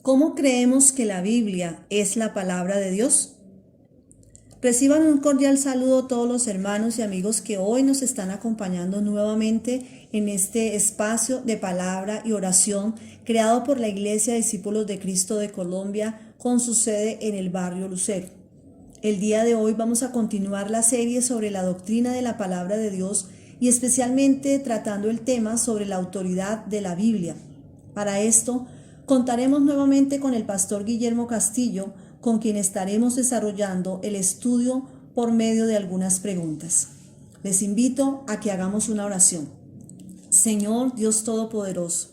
¿Cómo creemos que la Biblia es la palabra de Dios? Reciban un cordial saludo todos los hermanos y amigos que hoy nos están acompañando nuevamente en este espacio de palabra y oración creado por la Iglesia Discípulos de Cristo de Colombia con su sede en el barrio Lucero. El día de hoy vamos a continuar la serie sobre la doctrina de la palabra de Dios y especialmente tratando el tema sobre la autoridad de la Biblia. Para esto, contaremos nuevamente con el pastor Guillermo Castillo, con quien estaremos desarrollando el estudio por medio de algunas preguntas. Les invito a que hagamos una oración. Señor Dios Todopoderoso,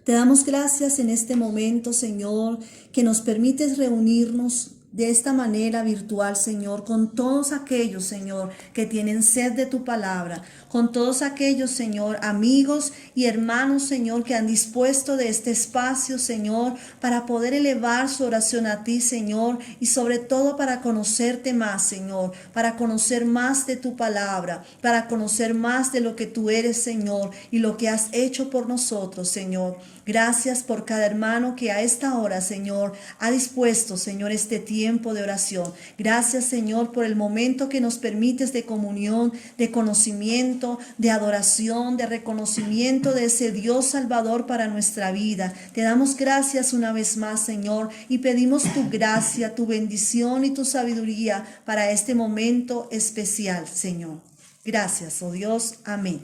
te damos gracias en este momento, Señor, que nos permites reunirnos de esta manera virtual, Señor, con todos aquellos, Señor, que tienen sed de tu palabra, con todos aquellos, Señor, amigos y hermanos, Señor, que han dispuesto de este espacio, Señor, para poder elevar su oración a ti, Señor, y sobre todo para conocerte más, Señor, para conocer más de tu palabra, para conocer más de lo que tú eres, Señor, y lo que has hecho por nosotros, Señor. Gracias por cada hermano que a esta hora, Señor, ha dispuesto, Señor, este tiempo de oración. Gracias, Señor, por el momento que nos permites de comunión, de conocimiento, de adoración, de reconocimiento de ese Dios Salvador para nuestra vida. Te damos gracias una vez más, Señor, y pedimos tu gracia, tu bendición y tu sabiduría para este momento especial, Señor. Gracias, oh Dios. Amén.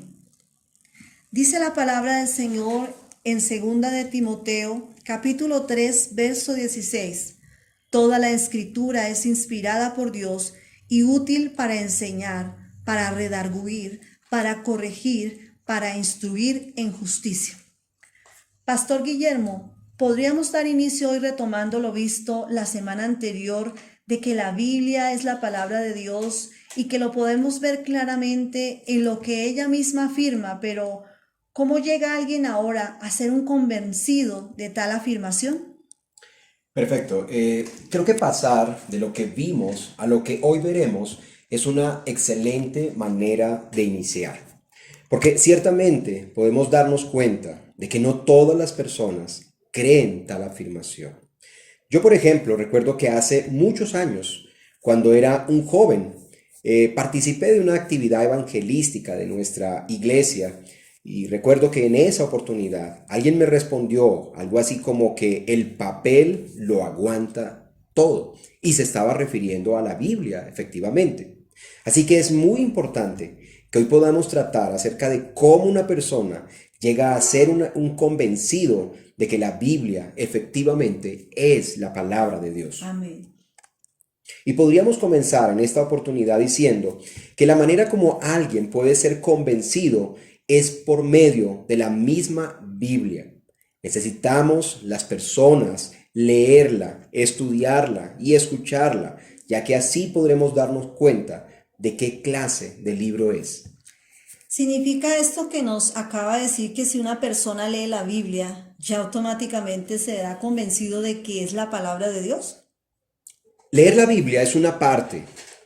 Dice la palabra del Señor en 2 de Timoteo, capítulo 3, verso 16. Toda la escritura es inspirada por Dios y útil para enseñar, para redarguir, para corregir, para instruir en justicia. Pastor Guillermo, ¿podríamos dar inicio hoy retomando lo visto la semana anterior de que la Biblia es la palabra de Dios y que lo podemos ver claramente en lo que ella misma afirma, pero ¿cómo llega alguien ahora a ser un convencido de tal afirmación? Perfecto. Creo que pasar de lo que vimos a lo que hoy veremos es una excelente manera de iniciar. Porque ciertamente podemos darnos cuenta de que no todas las personas creen tal afirmación. Yo, por ejemplo, recuerdo que hace muchos años, cuando era un joven, participé de una actividad evangelística de nuestra iglesia. Y recuerdo que en esa oportunidad alguien me respondió algo así como que el papel lo aguanta todo. Y se estaba refiriendo a la Biblia, efectivamente. Así que es muy importante que hoy podamos tratar acerca de cómo una persona llega a ser un convencido de que la Biblia efectivamente es la palabra de Dios. Amén. Y podríamos comenzar en esta oportunidad diciendo que la manera como alguien puede ser convencido es por medio de la misma Biblia. Necesitamos las personas leerla, estudiarla y escucharla, ya que así podremos darnos cuenta de qué clase de libro es. ¿Significa esto que nos acaba de decir que si una persona lee la Biblia, ya automáticamente se da convencido de que es la palabra de Dios? Leer la Biblia es una parte,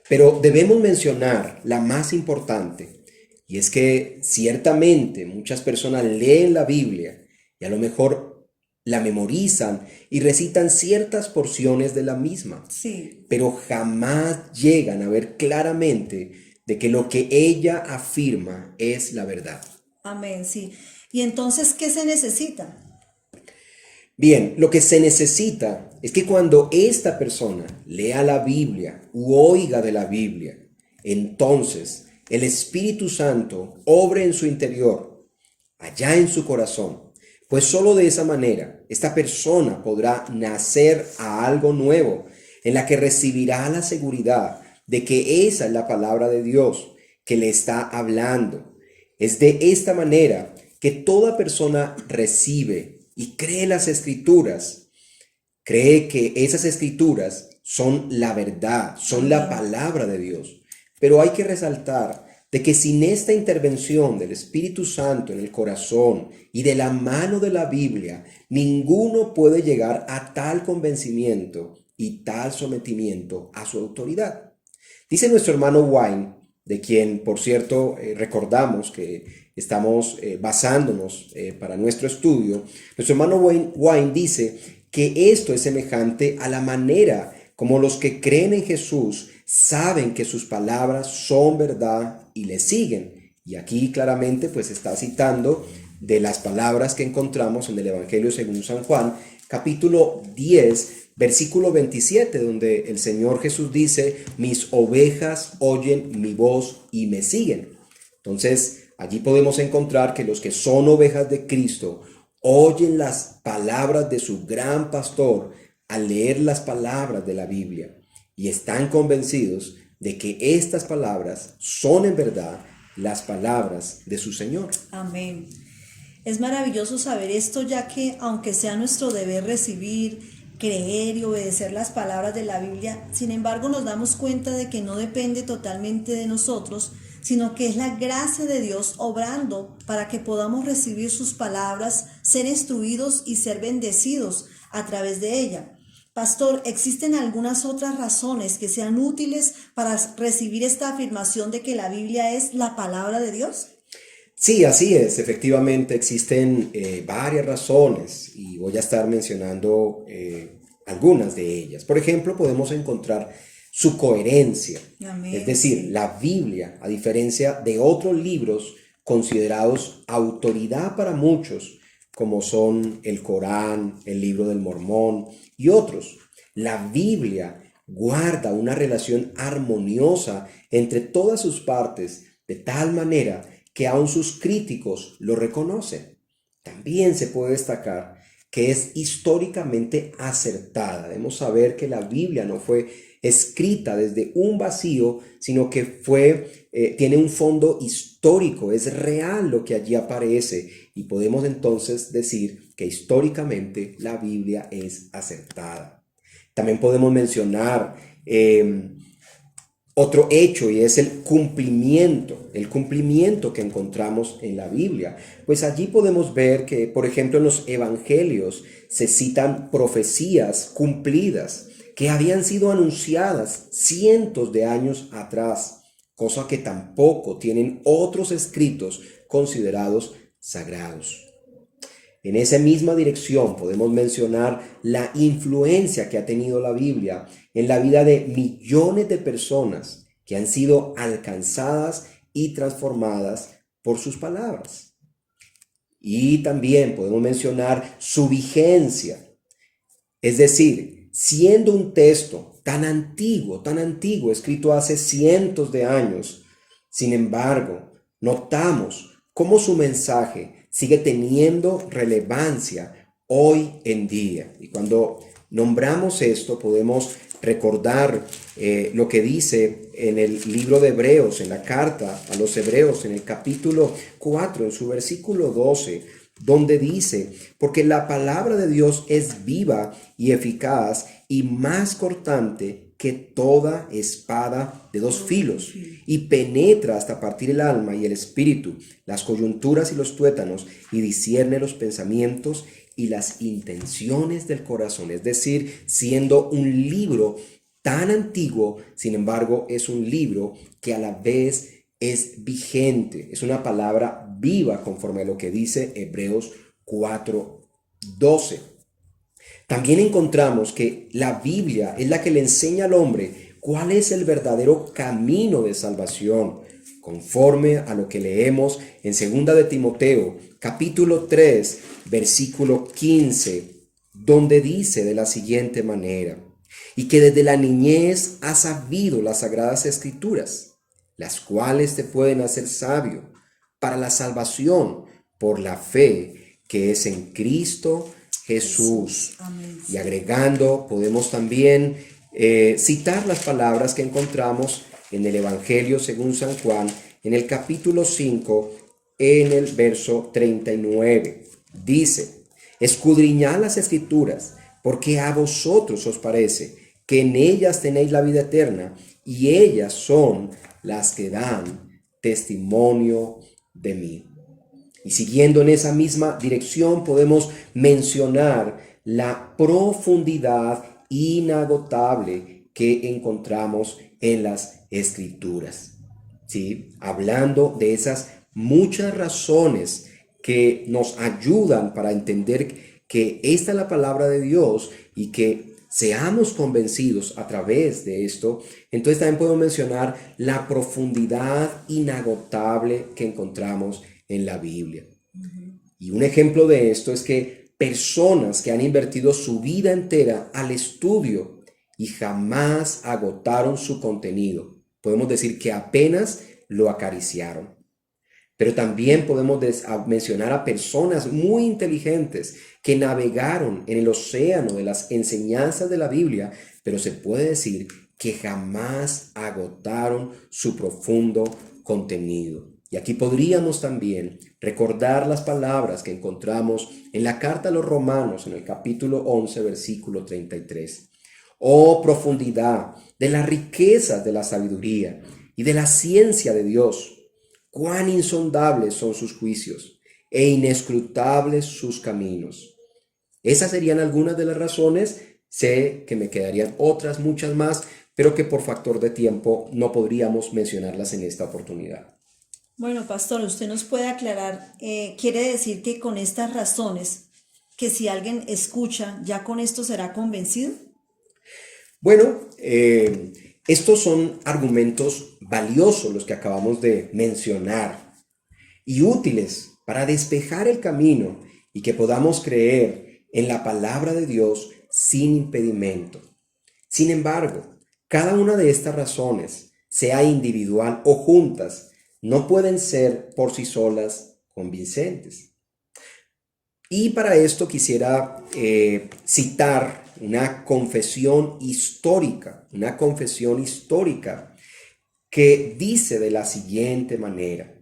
pero debemos mencionar la más importante. Y es que ciertamente muchas personas leen la Biblia y a lo mejor la memorizan y recitan ciertas porciones de la misma, Sí. pero jamás llegan a ver claramente de que lo que ella afirma es la verdad. Amén, sí. ¿Y entonces qué se necesita? Bien, lo que se necesita es que cuando esta persona lea la Biblia u oiga de la Biblia, entonces el Espíritu Santo obre en su interior, allá en su corazón, pues solo de esa manera esta persona podrá nacer a algo nuevo, en la que recibirá la seguridad de que esa es la palabra de Dios que le está hablando. Es de esta manera que toda persona recibe y cree las escrituras, cree que esas escrituras son la verdad, son la Amén. palabra de Dios. Pero hay que resaltar de que sin esta intervención del Espíritu Santo en el corazón y de la mano de la Biblia, ninguno puede llegar a tal convencimiento y tal sometimiento a su autoridad. Dice nuestro hermano Wine, de quien, por cierto, recordamos que estamos basándonos para nuestro estudio. Nuestro hermano Wine dice que esto es semejante a la manera como los que creen en Jesús saben que sus palabras son verdad y le siguen. Y aquí claramente pues está citando de las palabras que encontramos en el Evangelio según San Juan, capítulo 10, versículo 27, donde el Señor Jesús dice: mis ovejas oyen mi voz y me siguen. Entonces, allí podemos encontrar que los que son ovejas de Cristo oyen las palabras de su gran pastor al leer las palabras de la Biblia y están convencidos de que estas palabras son en verdad las palabras de su Señor. Amén. Es maravilloso saber esto, ya que aunque sea nuestro deber recibir, creer y obedecer las palabras de la Biblia, sin embargo nos damos cuenta de que no depende totalmente de nosotros, sino que es la gracia de Dios obrando para que podamos recibir sus palabras, ser instruidos y ser bendecidos a través de ella. Pastor, ¿existen algunas otras razones que sean útiles para recibir esta afirmación de que la Biblia es la palabra de Dios? Sí, así es. Efectivamente existen varias razones y voy a estar mencionando algunas de ellas. Por ejemplo, podemos encontrar su coherencia. Amén, Es decir, sí. la Biblia, a diferencia de otros libros considerados autoridad para muchos, como son el Corán, el Libro del Mormón y otros, la Biblia guarda una relación armoniosa entre todas sus partes, de tal manera que aun sus críticos lo reconocen. También se puede destacar que es históricamente acertada. Debemos saber que la Biblia no fue escrita desde un vacío, sino que tiene un fondo histórico, es real lo que allí aparece, y podemos entonces decir que históricamente la Biblia es acertada. También podemos mencionar otro hecho, y es el cumplimiento que encontramos en la Biblia. Pues allí podemos ver que, por ejemplo, en los evangelios se citan profecías cumplidas que habían sido anunciadas cientos de años atrás, cosa que tampoco tienen otros escritos considerados sagrados. En esa misma dirección podemos mencionar la influencia que ha tenido la Biblia en la vida de millones de personas que han sido alcanzadas y transformadas por sus palabras. Y también podemos mencionar su vigencia, es decir, siendo un texto tan antiguo, escrito hace cientos de años, sin embargo, notamos cómo su mensaje sigue teniendo relevancia hoy en día. Y cuando nombramos esto, podemos recordar lo que dice en el libro de Hebreos, en la carta a los Hebreos, en el capítulo 4, en su versículo 12, donde dice: porque la palabra de Dios es viva y eficaz y más cortante que toda espada de dos filos, y penetra hasta partir el alma y el espíritu, las coyunturas y los tuétanos, y discierne los pensamientos y las intenciones del corazón. Es decir, siendo un libro tan antiguo, sin embargo, es un libro que a la vez es vigente, es una palabra viva conforme a lo que dice Hebreos 4:12. También encontramos que la Biblia es la que le enseña al hombre cuál es el verdadero camino de salvación, conforme a lo que leemos en 2 de Timoteo, capítulo 3, versículo 15, donde dice de la siguiente manera: y que desde la niñez has sabido las sagradas escrituras, las cuales te pueden hacer sabio para la salvación por la fe que es en Cristo Jesús. Amén. Y agregando, podemos también citar las palabras que encontramos en el Evangelio según San Juan, en el capítulo 5, en el verso 39. Dice: escudriñad las escrituras, porque a vosotros os parece que en ellas tenéis la vida eterna, y ellas son las que dan testimonio de mí. Y siguiendo en esa misma dirección, podemos mencionar la profundidad inagotable que encontramos en las Escrituras, ¿sí? Hablando de esas muchas razones que nos ayudan para entender que esta es la palabra de Dios y que seamos convencidos a través de esto, entonces también podemos mencionar la profundidad inagotable que encontramos en la Biblia. Y un ejemplo de esto es que personas que han invertido su vida entera al estudio y jamás agotaron su contenido, podemos decir que apenas lo acariciaron. Pero también podemos mencionar a personas muy inteligentes que navegaron en el océano de las enseñanzas de la Biblia, pero se puede decir que jamás agotaron su profundo contenido. Y aquí podríamos también recordar las palabras que encontramos en la carta a los Romanos, en el capítulo 11, versículo 33. Oh, profundidad de las riquezas de la sabiduría y de la ciencia de Dios. Cuán insondables son sus juicios e inescrutables sus caminos. Esas serían algunas de las razones. Sé que me quedarían otras, muchas más, pero que por factor de tiempo no podríamos mencionarlas en esta oportunidad. Bueno, pastor, usted nos puede aclarar, quiere decir que con estas razones, que si alguien escucha, ya con esto será convencido. Bueno, estos son argumentos valiosos los que acabamos de mencionar y útiles para despejar el camino y que podamos creer en la palabra de Dios sin impedimento. Sin embargo, cada una de estas razones, sea individual o juntas, no pueden ser por sí solas convincentes. Y para esto quisiera citar una confesión histórica que dice de la siguiente manera: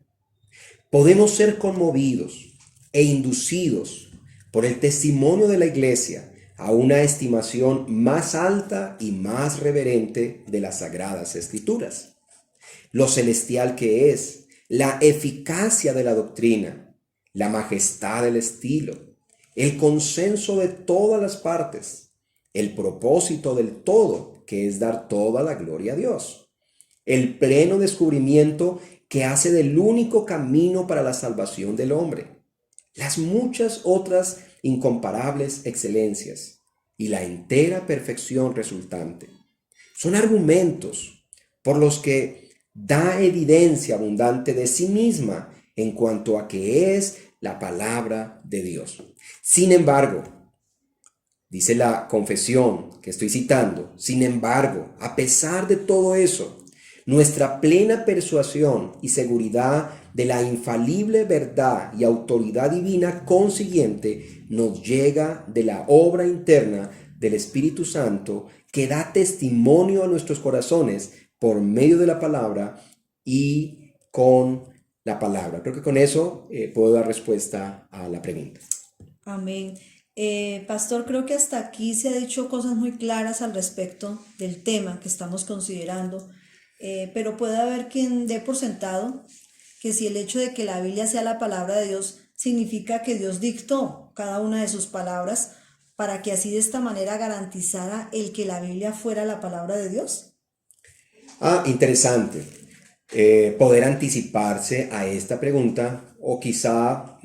podemos ser conmovidos e inducidos por el testimonio de la Iglesia a una estimación más alta y más reverente de las Sagradas Escrituras, lo celestial que es, la eficacia de la doctrina, la majestad del estilo, el consenso de todas las partes, el propósito del todo, que es dar toda la gloria a Dios, el pleno descubrimiento que hace del único camino para la salvación del hombre, las muchas otras incomparables excelencias y la entera perfección resultante. Son argumentos por los que da evidencia abundante de sí misma en cuanto a que es la palabra de Dios. Sin embargo, dice la confesión que estoy citando, sin embargo, a pesar de todo eso, nuestra plena persuasión y seguridad de la infalible verdad y autoridad divina consiguiente nos llega de la obra interna del Espíritu Santo que da testimonio a nuestros corazones por medio de la palabra y con la palabra. Creo que con eso puedo dar respuesta a la pregunta. Amén. Pastor, creo que hasta aquí se ha dicho cosas muy claras al respecto del tema que estamos considerando, pero puede haber quien dé por sentado que si el hecho de que la Biblia sea la palabra de Dios significa que Dios dictó cada una de sus palabras para que así de esta manera garantizara el que la Biblia fuera la palabra de Dios. Interesante poder anticiparse a esta pregunta, o quizá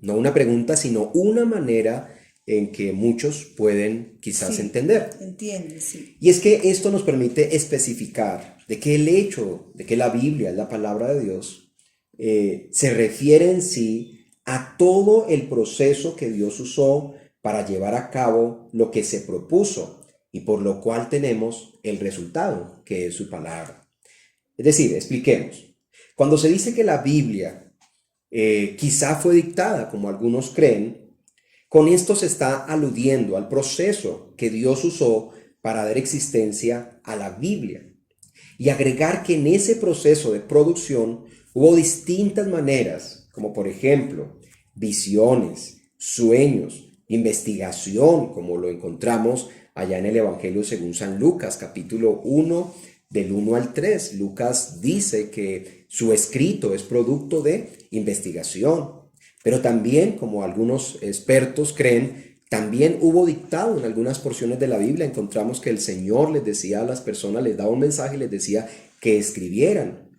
no una pregunta, sino una manera en que muchos pueden quizás entender. Entiende, sí. Y es que esto nos permite especificar de que el hecho de que la Biblia es la palabra de Dios se refiere en sí a todo el proceso que Dios usó para llevar a cabo lo que se propuso y por lo cual tenemos el resultado, que es su palabra. Es decir, expliquemos. Cuando se dice que la Biblia quizá fue dictada, como algunos creen, con esto se está aludiendo al proceso que Dios usó para dar existencia a la Biblia. Y agregar que en ese proceso de producción hubo distintas maneras, como por ejemplo, visiones, sueños, investigación, como lo encontramos allá en el Evangelio según San Lucas, capítulo 1, del 1 al 3. Lucas dice que su escrito es producto de investigación, pero también, como algunos expertos creen, también hubo dictado en algunas porciones de la Biblia. Encontramos que el Señor les decía a las personas, les daba un mensaje y les decía que escribieran,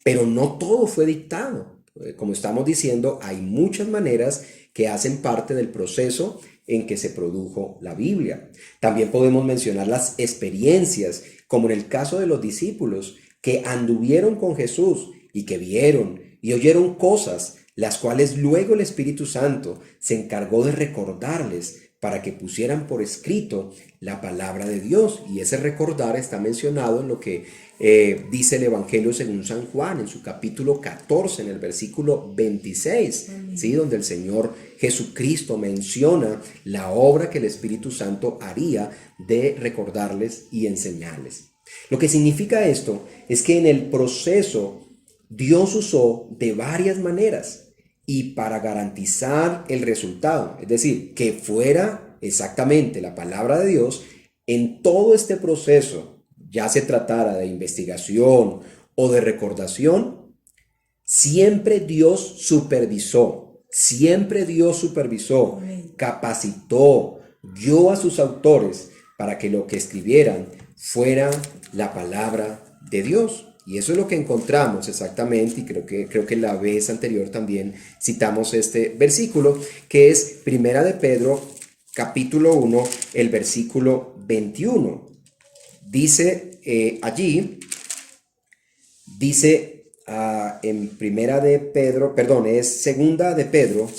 pero no todo fue dictado. Como estamos diciendo, hay muchas maneras que hacen parte del proceso en que se produjo la Biblia. También podemos mencionar las experiencias, como en el caso de los discípulos que anduvieron con Jesús y que vieron y oyeron cosas, las cuales luego el Espíritu Santo se encargó de recordarles para que pusieran por escrito la palabra de Dios. Y ese recordar está mencionado en lo que dice el Evangelio según San Juan, en su capítulo 14, en el versículo 26, ¿sí? Donde el Señor Jesucristo menciona la obra que el Espíritu Santo haría de recordarles y enseñarles. Lo que significa esto es que en el proceso Dios usó de varias maneras y para garantizar el resultado, es decir, que fuera exactamente la palabra de Dios, en todo este proceso, ya se tratara de investigación o de recordación, siempre Dios supervisó, capacitó, guió a sus autores para que lo que escribieran fuera la palabra de Dios. Y eso es lo que encontramos exactamente, y creo que la vez anterior también citamos este versículo, que es Primera de Pedro, capítulo 1, el versículo 21. Dice en Primera de Pedro, perdón, es Segunda de Pedro,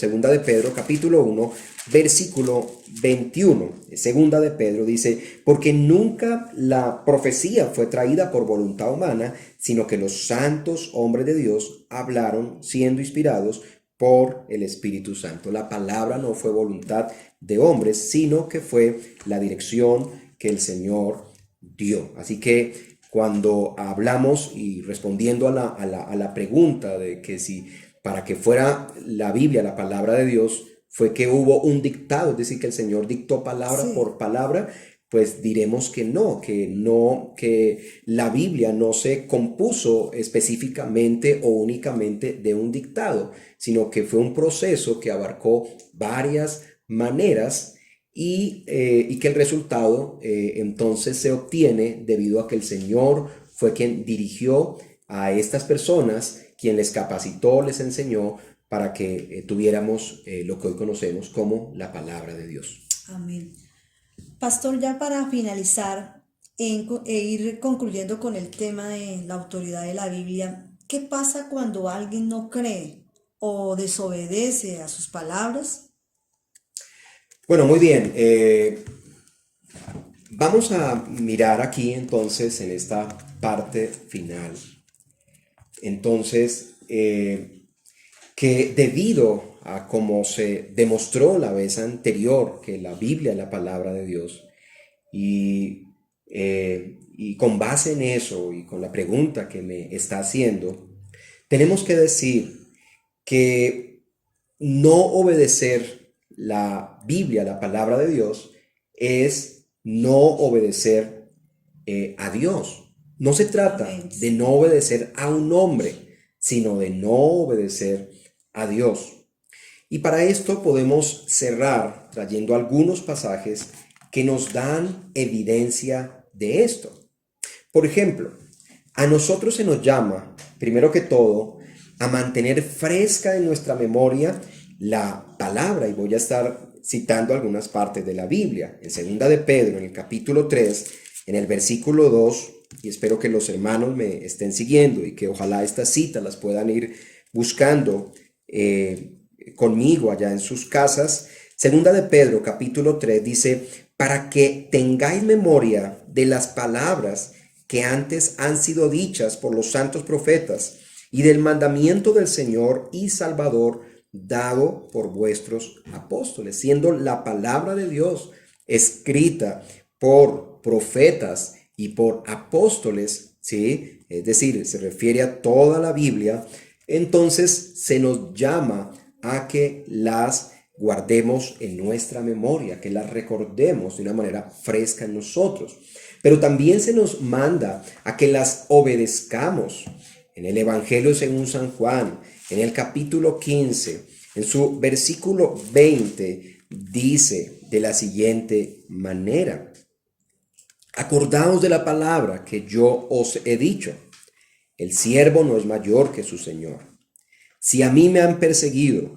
capítulo 1, versículo 21. Segunda de Pedro dice: porque nunca la profecía fue traída por voluntad humana, sino que los santos hombres de Dios hablaron siendo inspirados por el Espíritu Santo. La palabra no fue voluntad de hombres, sino que fue la dirección que el Señor dio. Así que cuando hablamos y respondiendo a la pregunta de que si para que fuera la Biblia la palabra de Dios fue que hubo un dictado, es decir, que el Señor dictó palabra por palabra, pues diremos que la Biblia no se compuso específicamente o únicamente de un dictado, sino que fue un proceso que abarcó varias maneras y que el resultado entonces se obtiene debido a que el Señor fue quien dirigió a estas personas, quien les capacitó, les enseñó para que tuviéramos lo que hoy conocemos como la palabra de Dios. Amén. Pastor, ya para finalizar e ir concluyendo con el tema de la autoridad de la Biblia, ¿qué pasa cuando alguien no cree o desobedece a sus palabras? Bueno, muy bien. Vamos a mirar aquí entonces en esta parte final. Entonces, que debido a como se demostró la vez anterior que la Biblia es la palabra de Dios y con base en eso y con la pregunta que me está haciendo, tenemos que decir que no obedecer la Biblia, la palabra de Dios, es no obedecer a Dios. No se trata de no obedecer a un hombre, sino de no obedecer a Dios. Y para esto podemos cerrar trayendo algunos pasajes que nos dan evidencia de esto. Por ejemplo, a nosotros se nos llama, primero que todo, a mantener fresca en nuestra memoria la palabra, y voy a estar citando algunas partes de la Biblia. En Segunda de Pedro, en el capítulo 3, en el versículo 2, y espero que los hermanos me estén siguiendo y que ojalá estas citas las puedan ir buscando conmigo allá en sus casas. Segunda de Pedro, capítulo 3, dice: para que tengáis memoria de las palabras que antes han sido dichas por los santos profetas y del mandamiento del Señor y Salvador dado por vuestros apóstoles, siendo la palabra de Dios escrita por profetas y por apóstoles, ¿sí? Es decir, se refiere a toda la Biblia. Entonces se nos llama a que las guardemos en nuestra memoria, que las recordemos de una manera fresca en nosotros. Pero también se nos manda a que las obedezcamos. En el Evangelio según San Juan, en el capítulo 15, en su versículo 20, dice de la siguiente manera: acordaos de la palabra que yo os he dicho, el siervo no es mayor que su Señor. Si a mí me han perseguido,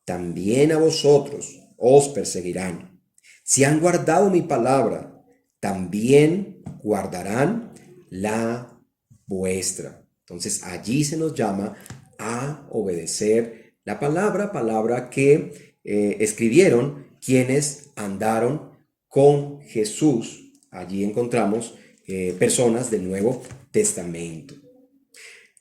también a vosotros os perseguirán. Si han guardado mi palabra, también guardarán la vuestra. Entonces allí se nos llama a obedecer la palabra que escribieron quienes andaron con Jesús. Allí encontramos personas del Nuevo Testamento.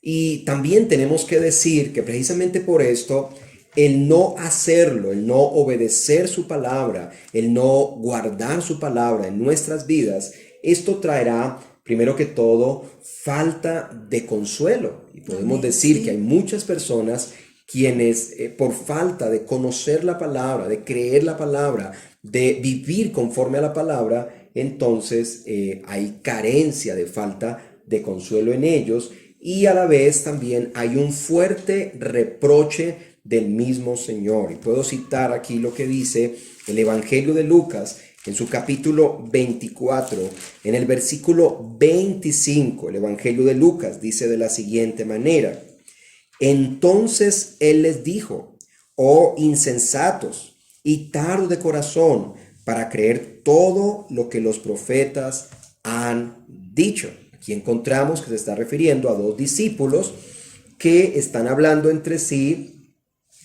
Y también tenemos que decir que precisamente por esto, el no hacerlo, el no obedecer su palabra, el no guardar su palabra en nuestras vidas, esto traerá, primero que todo, falta de consuelo. Y podemos decir que hay muchas personas quienes por falta de conocer la palabra, de creer la palabra, de vivir conforme a la palabra, entonces hay carencia de falta de consuelo en ellos, y a la vez también hay un fuerte reproche del mismo Señor. Y puedo citar aquí lo que dice el Evangelio de Lucas en su capítulo 24, en el versículo 25. El Evangelio de Lucas dice de la siguiente manera: entonces él les dijo: oh insensatos y tardos de corazón para creer todo lo que los profetas han dicho. Aquí encontramos que se está refiriendo a dos discípulos que están hablando entre sí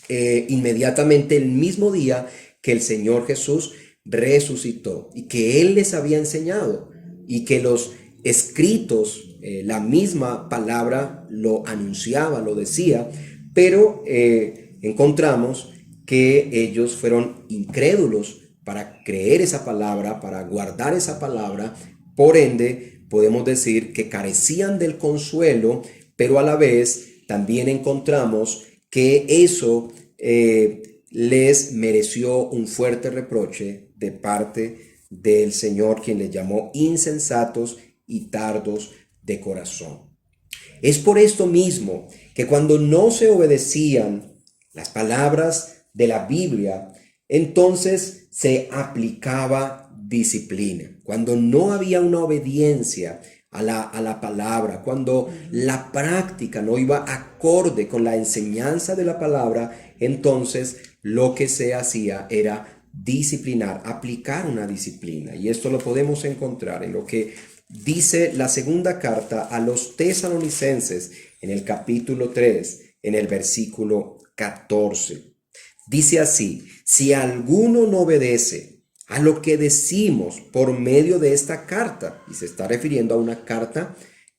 inmediatamente el mismo día que el Señor Jesús resucitó y que Él les había enseñado, y que los escritos, la misma palabra lo anunciaba, lo decía, pero encontramos que ellos fueron incrédulos para creer esa palabra, para guardar esa palabra. Por ende, podemos decir que carecían del consuelo, pero a la vez también encontramos que eso les mereció un fuerte reproche de parte del Señor, quien les llamó insensatos y tardos de corazón. Es por esto mismo que cuando no se obedecían las palabras de la Biblia, entonces se aplicaba disciplina. Cuando no había una obediencia a la palabra, cuando la práctica no iba acorde con la enseñanza de la palabra, entonces lo que se hacía era disciplinar, aplicar una disciplina. Y esto lo podemos encontrar en lo que dice la segunda carta a los tesalonicenses en el capítulo 3, en el versículo 14. Dice así: si alguno no obedece a lo que decimos por medio de esta carta, y se está refiriendo a una carta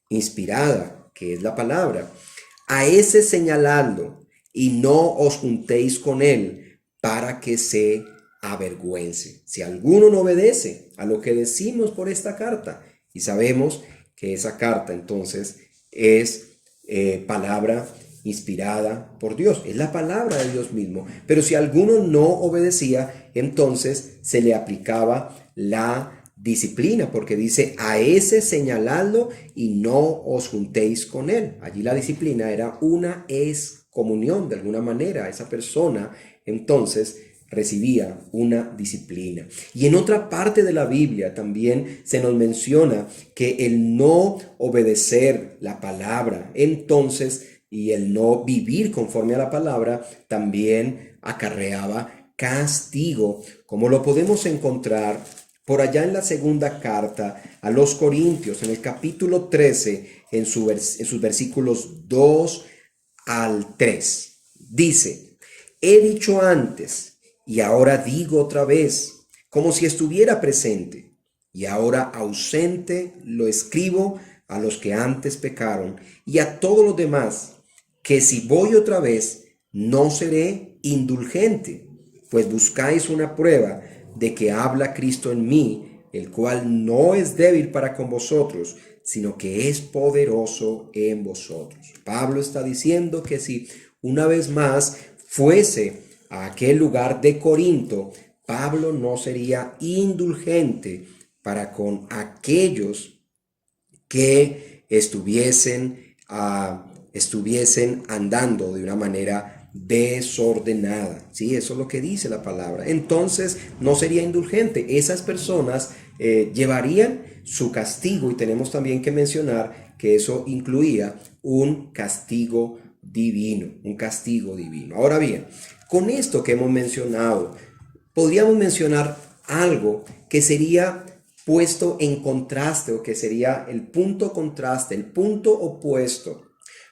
inspirada, que es la palabra, a ese señaladlo y no os juntéis con él para que se avergüence. Si alguno no obedece a lo que decimos por esta carta, y sabemos que esa carta entonces es palabra inspirada por Dios, es la palabra de Dios mismo, pero si alguno no obedecía, entonces se le aplicaba la disciplina, porque dice: a ese señaladlo y no os juntéis con él. Allí la disciplina era una excomunión, de alguna manera esa persona entonces recibía una disciplina. Y en otra parte de la Biblia también se nos menciona que el no obedecer la palabra, entonces, y el no vivir conforme a la palabra, también acarreaba castigo, como lo podemos encontrar por allá en la segunda carta a los Corintios, en el capítulo 13, en sus versículos 2 al 3. Dice: he dicho antes, y ahora digo otra vez, como si estuviera presente, y ahora ausente lo escribo a los que antes pecaron y a todos los demás, que si voy otra vez no seré indulgente, pues buscáis una prueba de que habla Cristo en mí, el cual no es débil para con vosotros, sino que es poderoso en vosotros. Pablo está diciendo que si una vez más fuese a aquel lugar de Corinto, Pablo no sería indulgente para con aquellos que estuviesen andando de una manera desordenada. ¿Sí? Eso es lo que dice la palabra. Entonces no sería indulgente. Esas personas llevarían su castigo, y tenemos también que mencionar que eso incluía un castigo divino, un castigo divino. Ahora bien, con esto que hemos mencionado, podríamos mencionar algo que sería puesto en contraste o que sería el punto contraste, el punto opuesto.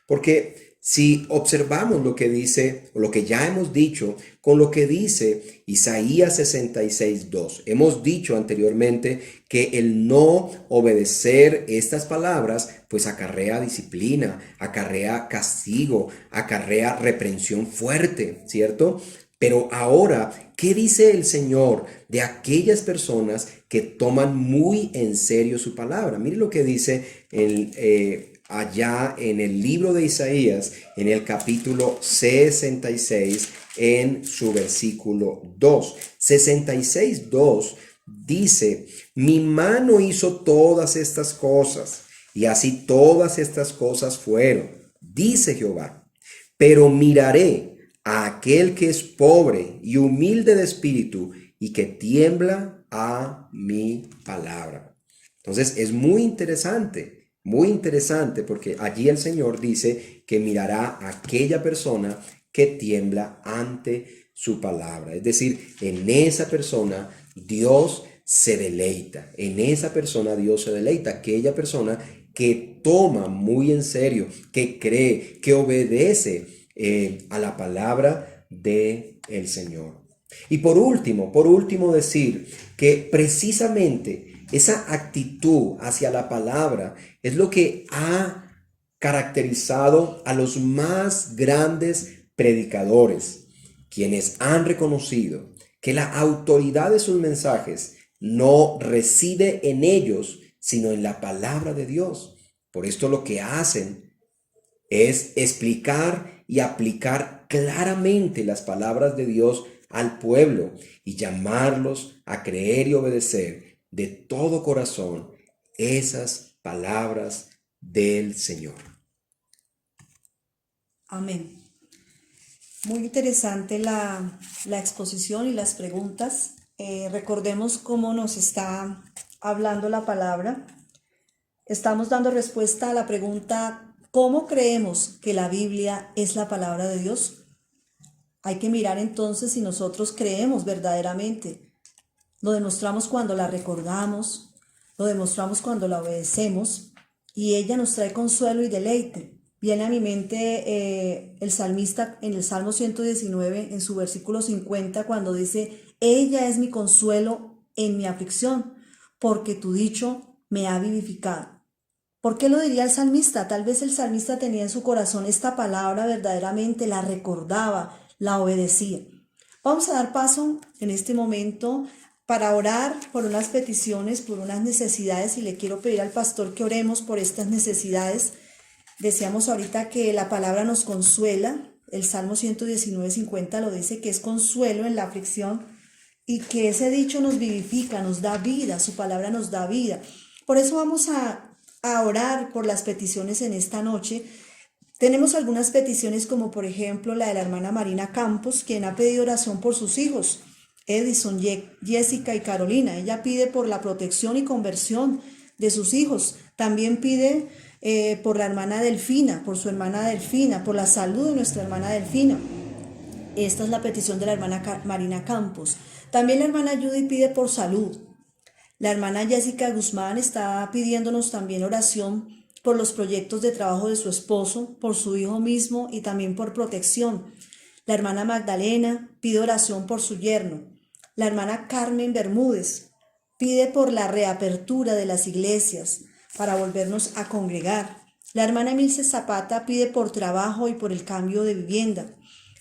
Porque si observamos lo que dice, o lo que ya hemos dicho, con lo que dice Isaías 66:2, hemos dicho anteriormente que el no obedecer estas palabras, pues acarrea disciplina, acarrea castigo, acarrea reprensión fuerte, ¿cierto? Pero ahora, ¿qué dice el Señor de aquellas personas que toman muy en serio su palabra? Mire lo que dice allá en el libro de Isaías, en el capítulo 66, en su versículo 2. 66:2 dice: mi mano hizo todas estas cosas, y así todas estas cosas fueron, dice Jehová. Pero miraré a aquel que es pobre y humilde de espíritu y que tiembla a mi palabra. Entonces es muy interesante porque allí el Señor dice que mirará a aquella persona que tiembla ante su palabra. Es decir, en esa persona Dios se deleita, aquella persona que toma muy en serio, que cree, que obedece a la palabra del Señor. Y por último decir que precisamente esa actitud hacia la palabra es lo que ha caracterizado a los más grandes predicadores, quienes han reconocido que la autoridad de sus mensajes no reside en ellos, sino en la palabra de Dios. Por esto lo que hacen es explicar y aplicar claramente las palabras de Dios al pueblo y llamarlos a creer y obedecer de todo corazón esas palabras del Señor. Amén. Muy interesante la exposición y las preguntas. Recordemos cómo nos está hablando la palabra. Estamos dando respuesta a la pregunta: ¿cómo creemos que la Biblia es la palabra de Dios? Hay que mirar entonces si nosotros creemos verdaderamente. Lo demostramos cuando la recordamos, lo demostramos cuando la obedecemos, y ella nos trae consuelo y deleite. Viene a mi mente el salmista en el Salmo 119, en su versículo 50, cuando dice: ella es mi consuelo en mi aflicción, porque tu dicho me ha vivificado. ¿Por qué lo diría el salmista? Tal vez el salmista tenía en su corazón esta palabra verdaderamente, la recordaba, la obedecía. Vamos a dar paso en este momento para orar por unas peticiones, por unas necesidades, y le quiero pedir al pastor que oremos por estas necesidades. Decíamos ahorita que la palabra nos consuela. El Salmo 119:50 lo dice, que es consuelo en la aflicción, y que ese dicho nos vivifica, nos da vida, su palabra nos da vida. Por eso vamos a orar por las peticiones en esta noche. Tenemos algunas peticiones, como por ejemplo la de la hermana Marina Campos, quien ha pedido oración por sus hijos, Edison, Jessica y Carolina. Ella pide por la protección y conversión de sus hijos. También pide por la hermana Delfina, por su hermana Delfina, por la salud de nuestra hermana Delfina. Esta es la petición de la hermana Marina Campos. También la hermana Judy pide por salud. La hermana Jessica Guzmán está pidiéndonos también oración por los proyectos de trabajo de su esposo, por su hijo mismo y también por protección. La hermana Magdalena pide oración por su yerno. La hermana Carmen Bermúdez pide por la reapertura de las iglesias para volvernos a congregar. La hermana Emilce Zapata pide por trabajo y por el cambio de vivienda.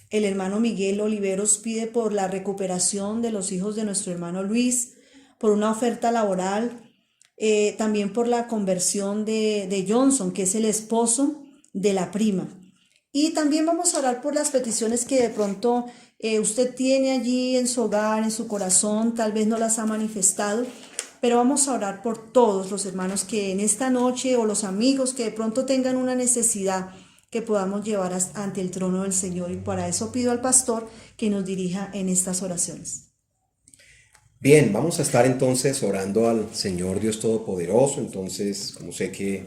El hermano Miguel Oliveros pide por la recuperación de los hijos de nuestro hermano Luis, por una oferta laboral, también por la conversión de Johnson, que es el esposo de la prima. Y también vamos a orar por las peticiones que de pronto usted tiene allí en su hogar, en su corazón, tal vez no las ha manifestado, pero vamos a orar por todos los hermanos que en esta noche, o los amigos que de pronto tengan una necesidad, que podamos llevar ante el trono del Señor. Y para eso pido al pastor que nos dirija en estas oraciones. Bien, vamos a estar entonces orando al Señor Dios Todopoderoso. Entonces, como sé que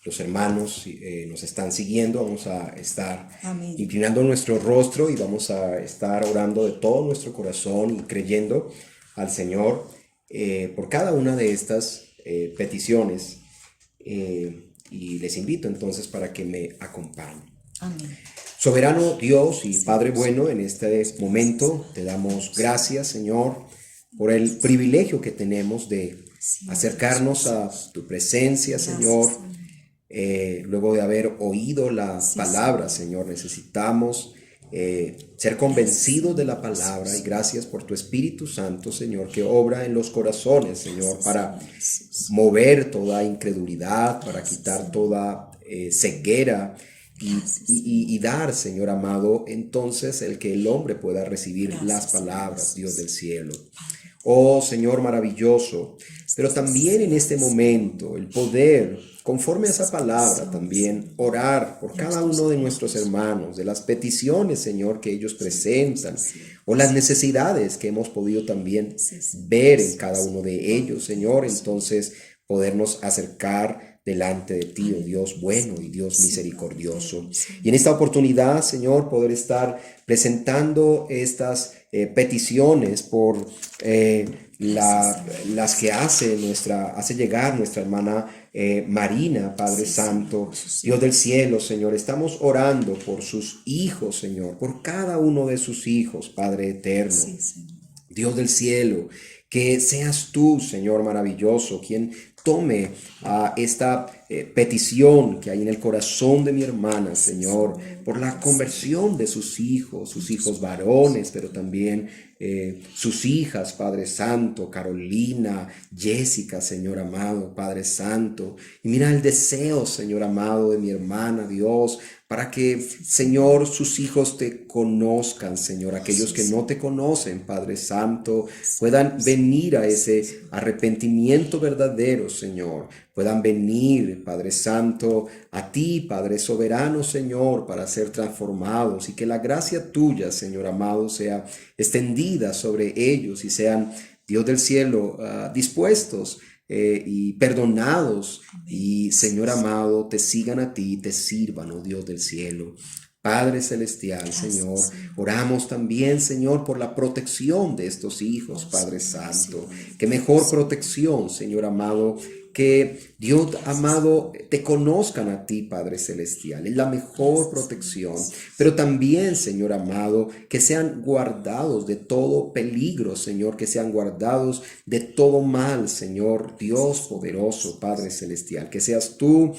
los hermanos nos están siguiendo, vamos a estar Amén. inclinando nuestro rostro y vamos a estar orando de todo nuestro corazón y creyendo al Señor por cada una de estas peticiones. Y les invito entonces para que me acompañen. Amén. Soberano Dios y Padre bueno, en este momento te damos gracias, Señor, por el privilegio que tenemos de acercarnos a tu presencia, Señor. Luego de haber oído la palabra, Señor, necesitamos ser convencidos de la palabra, y gracias por tu Espíritu Santo, Señor, que obra en los corazones, Señor, para mover toda incredulidad, para quitar toda ceguera y dar, Señor amado, entonces el que el hombre pueda recibir las palabras, Dios del cielo. Oh Señor maravilloso, pero también en este momento el poder, conforme a esa palabra, también orar por cada uno de nuestros hermanos, de las peticiones, Señor, que ellos presentan, o las necesidades que hemos podido también ver en cada uno de ellos, Señor, entonces podernos acercar delante de ti, oh Dios bueno y Dios misericordioso. Y en esta oportunidad, Señor, poder estar presentando estas peticiones por las que hace llegar nuestra hermana Marina, Padre Santo, Dios del cielo, Señor. Estamos orando por sus hijos, Señor, por cada uno de sus hijos, Padre eterno. Dios del cielo, que seas tú, Señor maravilloso, quien tome esta petición que hay en el corazón de mi hermana, Señor, por la conversión de sus hijos varones, pero también sus hijas, Padre Santo, Carolina, Jessica, Señor amado, Padre Santo. Y mira el deseo, Señor amado, de mi hermana, Dios, para que, Señor, sus hijos te conozcan, Señor. Aquellos que no te conocen, Padre Santo, puedan venir a ese arrepentimiento verdadero, Señor. Puedan venir, Padre Santo, a ti, Padre soberano, Señor, para ser transformados, y que la gracia tuya, Señor amado, sea extendida sobre ellos y sean, Dios del cielo, dispuestos y perdonados, y Señor amado, te sigan a ti, te sirvan, oh Dios del cielo. Padre celestial, Señor, oramos también, Señor, por la protección de estos hijos, Padre Santo. Qué mejor protección, Señor amado, que Dios amado te conozcan a ti, Padre celestial. Es la mejor protección. Pero también, Señor amado, que sean guardados de todo peligro, Señor, que sean guardados de todo mal, Señor, Dios poderoso, Padre celestial. Que seas tú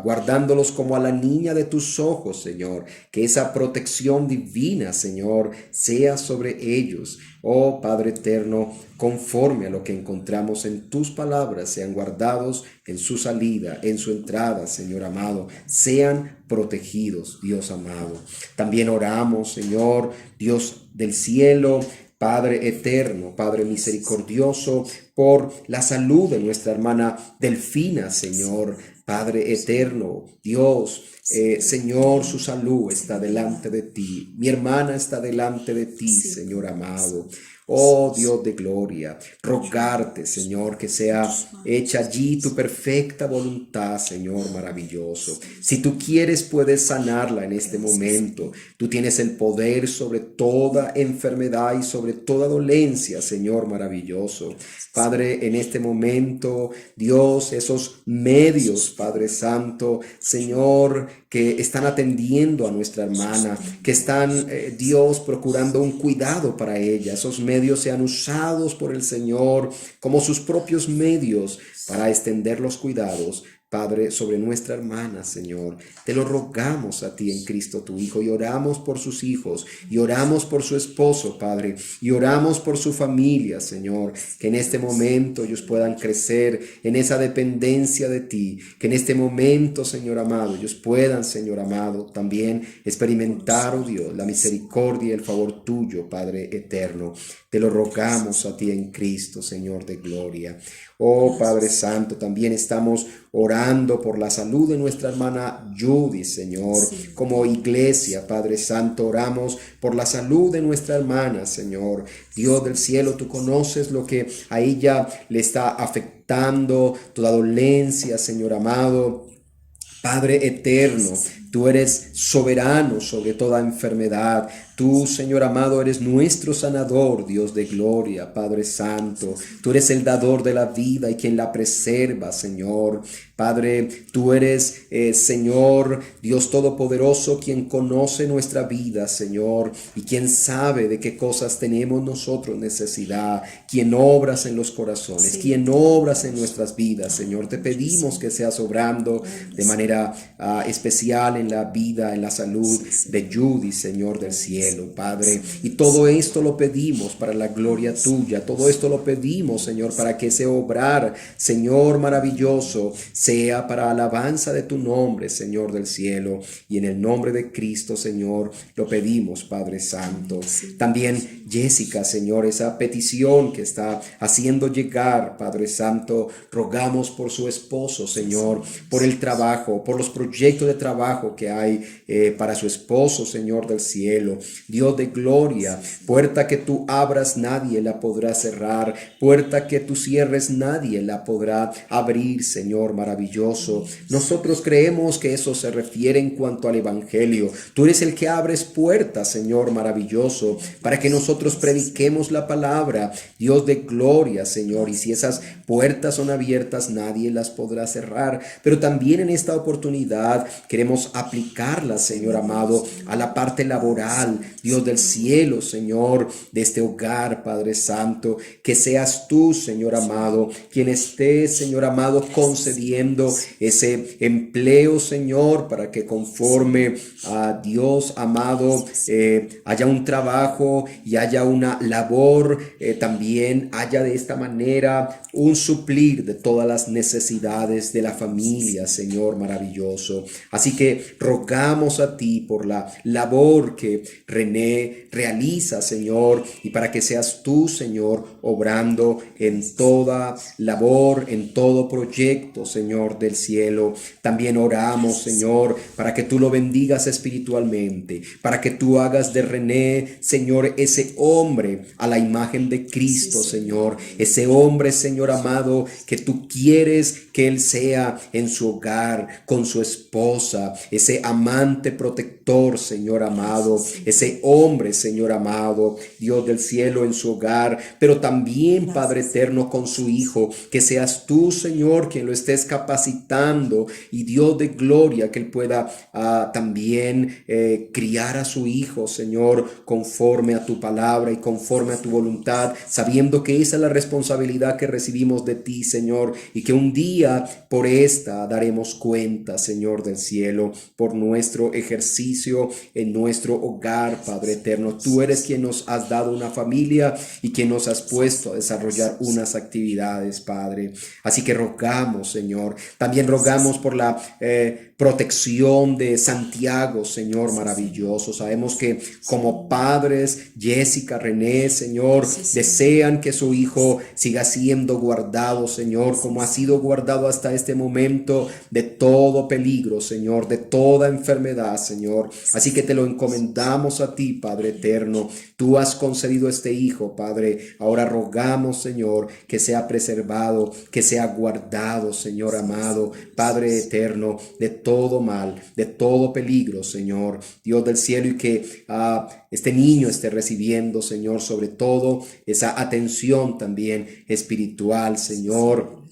guardándolos como a la niña de tus ojos, Señor. Que esa protección divina, Señor, sea sobre ellos. Oh Padre eterno, conforme a lo que encontramos en tus palabras, sean guardados en su salida, en su entrada, Señor amado. Sean protegidos, Dios amado. También oramos, Señor, Dios del cielo, Padre eterno, Padre misericordioso, por la salud de nuestra hermana Delfina, Señor. Padre eterno, Dios, Señor, su salud está delante de ti. Mi hermana está delante de ti, Señor amado. Oh Dios de gloria, rogarte, Señor, que sea hecha allí tu perfecta voluntad, Señor maravilloso. Si tú quieres, puedes sanarla en este momento. Tú tienes el poder sobre toda enfermedad y sobre toda dolencia, Señor maravilloso. Padre, en este momento, Dios, esos medios, Padre Santo, Señor, que están atendiendo a nuestra hermana, que están, Dios, procurando un cuidado para ella. Esos medios sean usados por el Señor como sus propios medios para extender los cuidados, Padre, sobre nuestra hermana, Señor. Te lo rogamos a ti en Cristo tu Hijo, y oramos por sus hijos, y oramos por su esposo, Padre, y oramos por su familia, Señor, que en este momento ellos puedan crecer en esa dependencia de ti, que en este momento, Señor amado, ellos puedan, Señor amado, también experimentar, oh Dios, la misericordia y el favor tuyo, Padre eterno. Te lo rogamos a ti en Cristo, Señor de gloria. Oh Padre Santo, también estamos orando por la salud de nuestra hermana Judy, Señor. Como iglesia, Padre Santo, oramos por la salud de nuestra hermana, Señor. Dios del cielo, tú conoces lo que a ella le está afectando, toda dolencia, Señor amado. Padre eterno, tú eres soberano sobre toda enfermedad. Tú, Señor amado, eres nuestro sanador, Dios de gloria, Padre Santo. Tú eres el dador de la vida y quien la preserva, Señor. Padre, tú eres, Señor, Dios Todopoderoso, quien conoce nuestra vida, Señor, y quien sabe de qué cosas tenemos nosotros necesidad, quien obras en los corazones, quien obras en nuestras vidas, Señor. Te pedimos que seas obrando de manera especial en la vida, en la salud de Judy, Señor del cielo, Padre. Y todo esto lo pedimos para la gloria tuya. Todo esto lo pedimos, Señor, para que ese obrar, Señor maravilloso, sea para alabanza de tu nombre, Señor del cielo. Y en el nombre de Cristo, Señor, lo pedimos, Padre Santo. También Jessica, Señor, esa petición que está haciendo llegar, Padre Santo, rogamos por su esposo, Señor, por el trabajo, por los proyectos de trabajo que hay para su esposo, Señor del cielo. Dios de gloria, puerta que tú abras nadie la podrá cerrar, puerta que tú cierres nadie la podrá abrir, Señor maravilloso. Nosotros creemos que eso se refiere en cuanto al evangelio. Tú eres el que abres puertas, Señor maravilloso, para que nosotros prediquemos la palabra, Dios de gloria, Señor. Y si esas puertas son abiertas, nadie las podrá cerrar. Pero también en esta oportunidad queremos aplicarlas, Señor amado, a la parte laboral, Dios del cielo, Señor, de este hogar, Padre Santo. Que seas tú, Señor amado, quien esté, Señor amado, concediendo ese empleo, Señor, para que conforme a Dios amado haya un trabajo y haya una labor, también haya de esta manera un suplir de todas las necesidades de la familia, Señor maravilloso. Así que rogamos a ti por la labor que René realiza, Señor, y para que seas tú, Señor, obrando en toda labor, en todo proyecto, Señor del cielo. También oramos, Señor, para que tú lo bendigas espiritualmente, para que tú hagas de René, Señor, ese hombre a la imagen de Cristo, Señor, ese hombre, Señor amado, que tú quieres que él sea en su hogar, con su esposa, ese amante protector, Señor amado, ese hombre, Señor amado, Dios del cielo, en su hogar, pero también, Padre eterno, con su hijo, que seas tú, Señor, quien lo estés capacitando, y Dios de gloria, que él pueda también criar a su hijo, Señor, conforme a tu palabra y conforme a tu voluntad, sabiendo que esa es la responsabilidad que recibimos de ti, Señor, y que un día por esta daremos cuenta, Señor del cielo, por nuestro ejercicio en nuestro hogar, Padre eterno. Tú eres quien nos has dado una familia y quien nos has puesto a desarrollar unas actividades, Padre. Así que rogamos, Señor. También rogamos por la protección de Santiago, Señor maravilloso. Sabemos que como padres, Jessica, René, Señor, desean que su hijo siga siendo guardado, Señor, como ha sido guardado hasta este momento de todo peligro, Señor, de toda enfermedad, Señor. Así que te lo encomendamos a ti, Padre eterno. Tú has concedido este hijo, Padre. Ahora rogamos, Señor, que sea preservado, que sea guardado, Señor amado, Padre eterno, de todo mal, de todo peligro, Señor, Dios del cielo, y que este niño esté recibiendo, Señor, sobre todo esa atención también espiritual, Señor.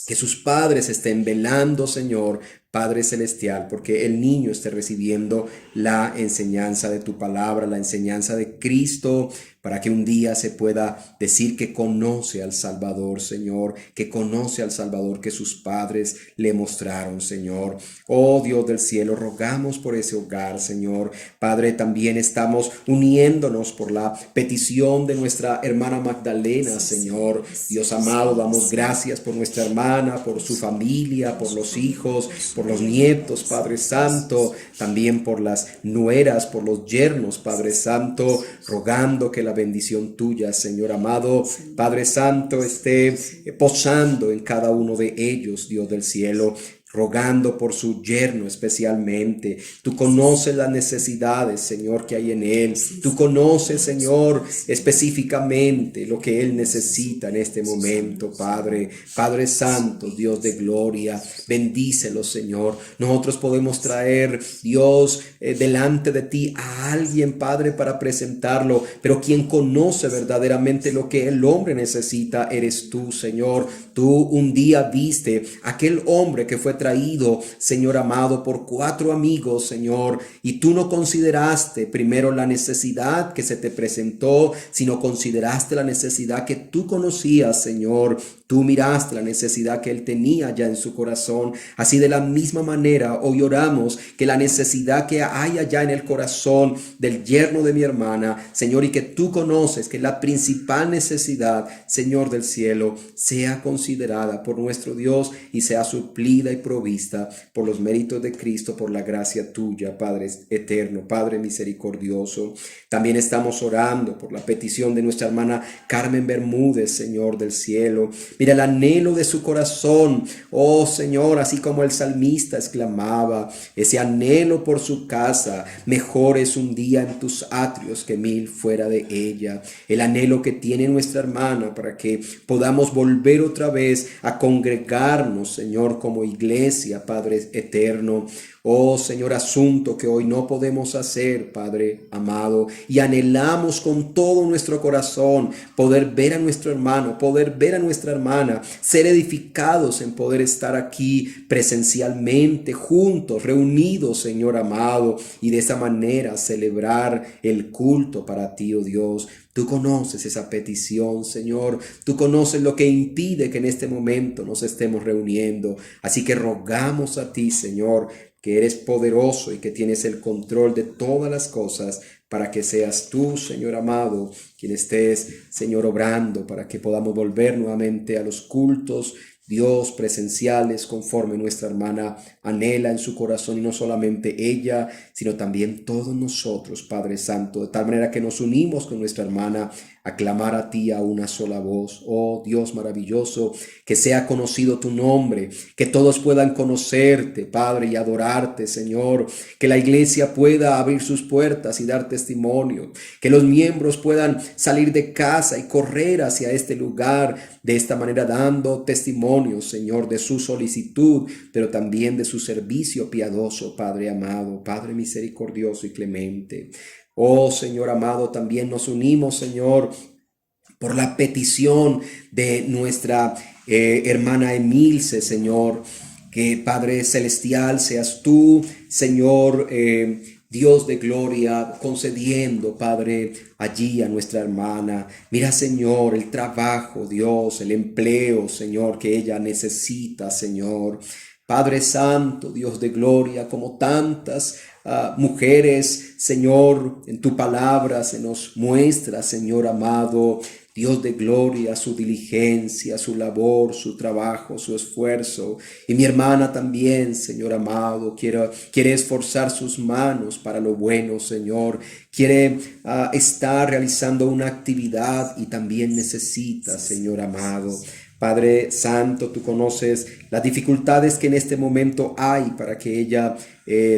Que sus padres estén velando, Señor, Padre Celestial, porque el niño esté recibiendo la enseñanza de tu palabra, la enseñanza de Cristo, para que un día se pueda decir que conoce al Salvador, Señor, que conoce al Salvador que sus padres le mostraron, Señor. Oh Dios del cielo, rogamos por ese hogar, Señor. Padre, también estamos uniéndonos por la petición de nuestra hermana Magdalena, Señor. Dios amado, damos gracias por nuestra hermana, por su familia, por los hijos, por los nietos, Padre Santo, también por las nueras, por los yernos, Padre Santo, rogando que la bendición tuya, Señor amado, Padre Santo, esté posando en cada uno de ellos, Dios del cielo. rogando por su yerno especialmente. Tú conoces las necesidades, Señor, que hay en él. Tú conoces, Señor, específicamente lo que él necesita en este momento, Padre. Padre Santo, Dios de gloria, bendícelo, Señor. Nosotros podemos traer, Dios, delante de ti a alguien, Padre, para presentarlo, pero quien conoce verdaderamente lo que el hombre necesita eres tú, Señor. Tú un día viste aquel hombre que fue traído, Señor amado, por 4 amigos, Señor, y tú no consideraste primero la necesidad que se te presentó, sino consideraste la necesidad que tú conocías, Señor. Tú miraste la necesidad que él tenía ya en su corazón. Así de la misma manera hoy oramos que la necesidad que hay allá en el corazón del yerno de mi hermana, Señor, y que tú conoces que la principal necesidad, Señor del cielo, sea considerada por nuestro Dios y sea suplida y provista por los méritos de Cristo, por la gracia tuya, Padre eterno, Padre misericordioso. También estamos orando por la petición de nuestra hermana Carmen Bermúdez, Señor del cielo. Mira el anhelo de su corazón, oh Señor, así como el salmista exclamaba, ese anhelo por su casa, mejor es un día en tus atrios que 1000 fuera de ella. El anhelo que tiene nuestra hermana para que podamos volver otra vez a congregarnos, Señor, como iglesia, Padre eterno. Oh Señor, asunto que hoy no podemos hacer, Padre amado, y anhelamos con todo nuestro corazón poder ver a nuestro hermano, poder ver a nuestra hermana, ser edificados en poder estar aquí presencialmente, juntos, reunidos, Señor amado, y de esa manera celebrar el culto para ti, oh Dios. Tú conoces esa petición, Señor. Tú conoces lo que impide que en este momento nos estemos reuniendo. Así que rogamos a ti, Señor, que eres poderoso y que tienes el control de todas las cosas, para que seas tú, Señor amado, quien estés, Señor, obrando, para que podamos volver nuevamente a los cultos, Dios, presenciales, conforme nuestra hermana anhela en su corazón, y no solamente ella, sino también todos nosotros, Padre Santo, de tal manera que nos unimos con nuestra hermana a clamar a ti a una sola voz. Oh Dios maravilloso, que sea conocido tu nombre, que todos puedan conocerte, Padre, y adorarte, Señor, que la iglesia pueda abrir sus puertas y dar testimonio, que los miembros puedan salir de casa y correr hacia este lugar, de esta manera dando testimonio, Señor, de su solicitud, pero también de su servicio piadoso, Padre amado, Padre misericordioso y clemente. Oh Señor amado, también nos unimos, Señor, por la petición de nuestra hermana Emilce, Señor, que Padre celestial seas tú, Señor, Dios de gloria, concediendo, Padre, allí a nuestra hermana. Mira, Señor, el trabajo, Dios, el empleo, Señor, que ella necesita, Señor. Padre Santo, Dios de gloria, como tantas mujeres, Señor, en tu palabra se nos muestra, Señor amado, Dios de gloria, su diligencia, su labor, su trabajo, su esfuerzo. Y mi hermana también, Señor amado, quiere esforzar sus manos para lo bueno, Señor. Quiere estar realizando una actividad y también necesita, Señor amado. Padre Santo, tú conoces las dificultades que en este momento hay para que ella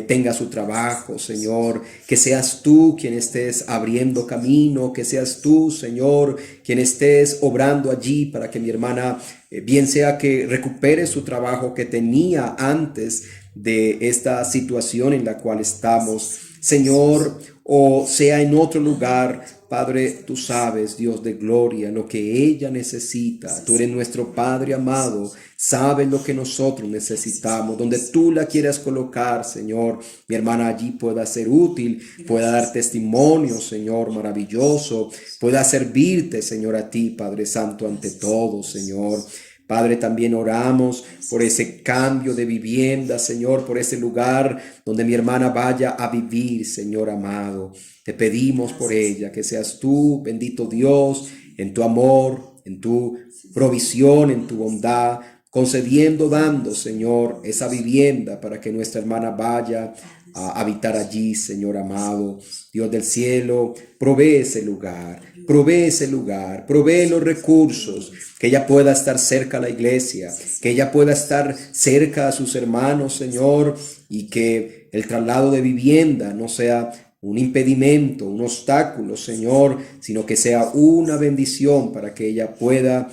tenga su trabajo, Señor. Que seas tú quien estés abriendo camino, que seas tú, Señor, quien estés obrando allí para que mi hermana, bien sea que recupere su trabajo que tenía antes de esta situación en la cual estamos, Señor, o sea en otro lugar. Padre, tú sabes, Dios de gloria, lo que ella necesita. Tú eres nuestro Padre amado. Sabes lo que nosotros necesitamos. Donde tú la quieras colocar, Señor, mi hermana allí pueda ser útil, pueda dar testimonio, Señor, maravilloso. Pueda servirte, Señor, a ti, Padre Santo, ante todo, Señor. Padre, también oramos por ese cambio de vivienda, Señor, por ese lugar donde mi hermana vaya a vivir, Señor amado. Te pedimos por ella, que seas tú, bendito Dios, en tu amor, en tu provisión, en tu bondad, concediendo, dando, Señor, esa vivienda para que nuestra hermana vaya habitar allí, Señor amado. Dios del cielo, provee ese lugar, provee ese lugar, provee los recursos, que ella pueda estar cerca a la iglesia, que ella pueda estar cerca a sus hermanos, Señor, y que el traslado de vivienda no sea un impedimento, un obstáculo, Señor, sino que sea una bendición para que ella pueda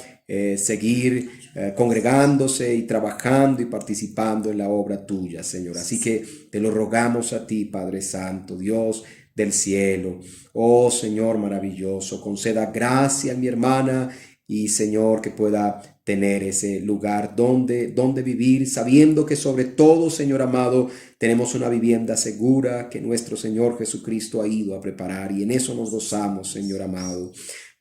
seguir congregándose y trabajando y participando en la obra tuya, Señor. Así que te lo rogamos a ti, Padre Santo, Dios del cielo. Oh Señor maravilloso, conceda gracia a mi hermana y Señor que pueda tener ese lugar donde vivir, sabiendo que sobre todo, Señor amado, tenemos una vivienda segura que nuestro Señor Jesucristo ha ido a preparar, y en eso nos gozamos, Señor amado.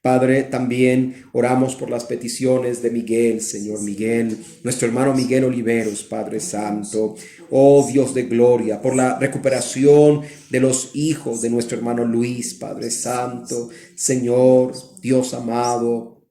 Padre, también oramos por las peticiones de Miguel, Señor Miguel, nuestro hermano Miguel Oliveros, Padre Santo. Oh Dios de gloria, por la recuperación de los hijos de nuestro hermano Luis, Padre Santo. Señor, Dios amado,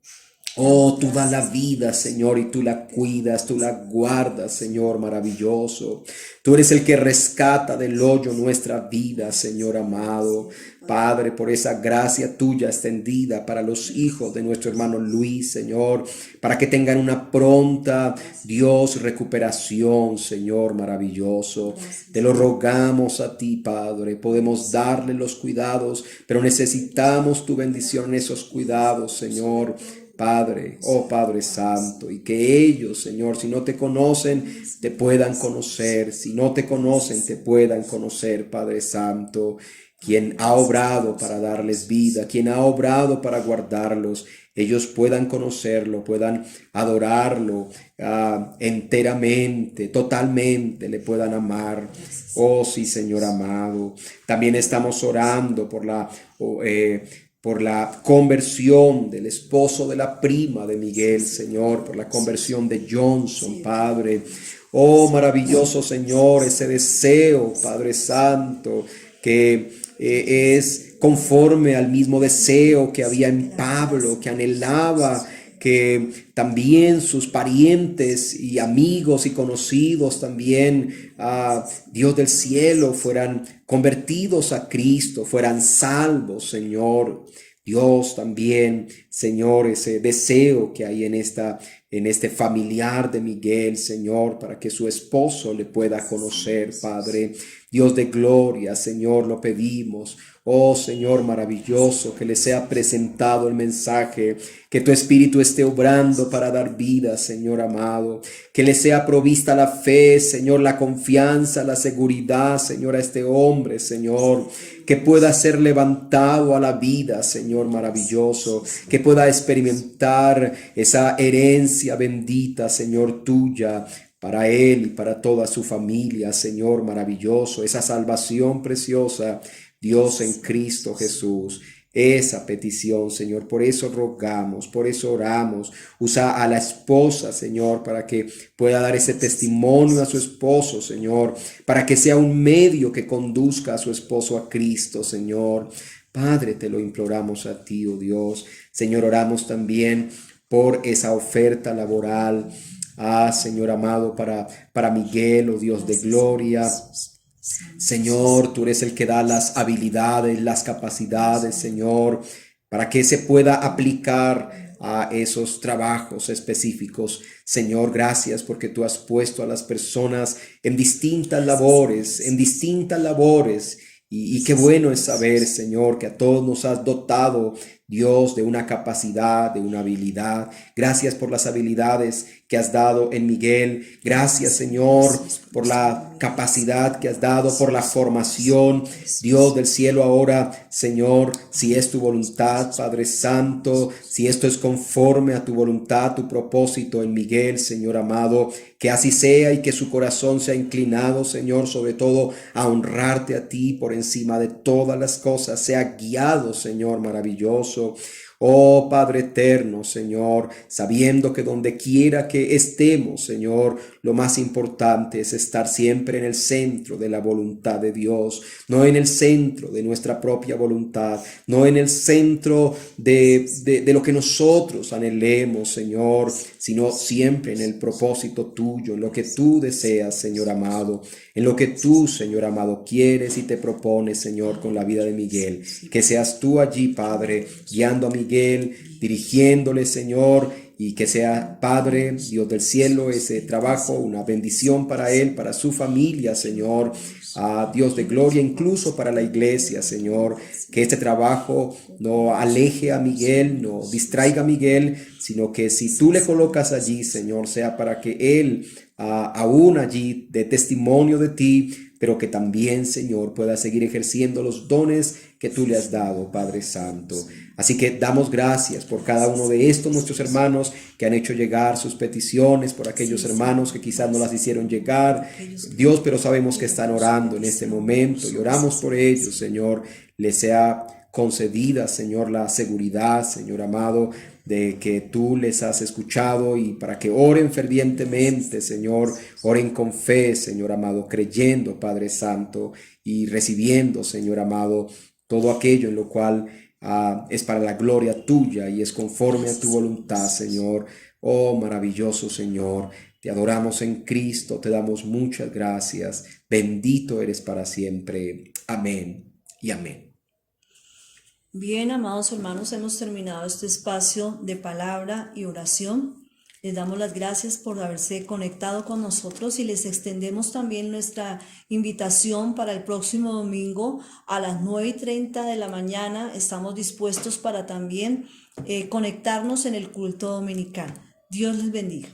oh, tú das la vida, Señor, y tú la cuidas, tú la guardas, Señor maravilloso. Tú eres el que rescata del hoyo nuestra vida, Señor amado. Padre, por esa gracia tuya extendida para los hijos de nuestro hermano Luis, Señor, para que tengan una pronta, Dios, recuperación, Señor maravilloso. Te lo rogamos a ti, Padre. Podemos darle los cuidados, pero necesitamos tu bendición en esos cuidados, Señor. Padre, oh Padre Santo, y que ellos, Señor, si no te conocen, te puedan conocer, si no te conocen, te puedan conocer, Padre Santo, quien ha obrado para darles vida, quien ha obrado para guardarlos, ellos puedan conocerlo, puedan adorarlo enteramente, totalmente, le puedan amar. Oh sí, Señor amado. También estamos orando por la conversión del esposo de la prima de Miguel, Señor, por la conversión de Johnson, Padre. Oh, maravilloso Señor, ese deseo, Padre Santo, que es conforme al mismo deseo que había en Pablo, que anhelaba que también sus parientes y amigos y conocidos también, Dios del cielo, fueran convertidos a Cristo, fueran salvos, Señor. Dios también, Señor, ese deseo que hay en este familiar de Miguel, Señor, para que su esposo le pueda conocer, Padre. Dios de gloria, Señor, lo pedimos. Oh Señor maravilloso, que le sea presentado el mensaje, que tu Espíritu esté obrando para dar vida, Señor amado, que le sea provista la fe, Señor, la confianza, la seguridad, Señor, a este hombre, Señor, que pueda ser levantado a la vida, Señor maravilloso, que pueda experimentar esa herencia bendita, Señor, tuya, para él y para toda su familia, Señor maravilloso, esa salvación preciosa, Dios en Cristo Jesús. Esa petición, Señor, por eso rogamos, por eso oramos. Usa a la esposa, Señor, para que pueda dar ese testimonio a su esposo, Señor, para que sea un medio que conduzca a su esposo a Cristo, Señor. Padre, te lo imploramos a ti, oh Dios. Señor, oramos también por esa oferta laboral, Señor amado, para Miguel, oh Dios de gloria. Señor, tú eres el que da las habilidades, las capacidades, Señor, para que se pueda aplicar a esos trabajos específicos. Señor, gracias porque tú has puesto a las personas en distintas labores, y qué bueno es saber, Señor, que a todos nos has dotado, Dios, de una capacidad, de una habilidad. Gracias por las habilidades que has dado en Miguel. Gracias, Señor, por la capacidad que has dado, por la formación. Dios del cielo, ahora, Señor, si es tu voluntad, Padre Santo, si esto es conforme a tu voluntad, tu propósito en Miguel, Señor amado, que así sea y que su corazón sea inclinado, Señor, sobre todo a honrarte a ti por encima de todas las cosas. Sea guiado, Señor maravilloso. Oh Padre eterno, Señor, sabiendo que donde quiera que estemos, Señor, lo más importante es estar siempre en el centro de la voluntad de Dios, no en el centro de nuestra propia voluntad, no en el centro de lo que nosotros anhelemos, Señor, sino siempre en el propósito tuyo, en lo que tú deseas, Señor amado, en lo que tú, Señor amado, quieres y te propones, Señor, con la vida de Miguel. Que seas tú allí, Padre, guiando a Miguel, dirigiéndole, Señor, y que sea, Padre, Dios del cielo, ese trabajo, una bendición para él, para su familia, Señor, a Dios de gloria, incluso para la iglesia, Señor, que este trabajo no aleje a Miguel, no distraiga a Miguel, sino que si tú le colocas allí, Señor, sea para que él aún allí dé testimonio de ti, pero que también, Señor, pueda seguir ejerciendo los dones que tú le has dado, Padre Santo. Así que damos gracias por cada uno de estos nuestros hermanos que han hecho llegar sus peticiones, por aquellos hermanos que quizás no las hicieron llegar, Dios, pero sabemos que están orando en este momento y oramos por ellos, Señor. Les sea concedida, Señor, la seguridad, Señor amado, de que tú les has escuchado y para que oren fervientemente, Señor, oren con fe, Señor amado, creyendo, Padre Santo, y recibiendo, Señor amado, todo aquello en lo cual es para la gloria tuya y es conforme a tu voluntad, Señor. Oh, maravilloso Señor, te adoramos en Cristo, te damos muchas gracias. Bendito eres para siempre. Amén y amén. Bien, amados hermanos, hemos terminado este espacio de palabra y oración. Les damos las gracias por haberse conectado con nosotros y les extendemos también nuestra invitación para el próximo domingo a las 9:30 de la mañana. Estamos dispuestos para también conectarnos en el culto dominical. Dios les bendiga.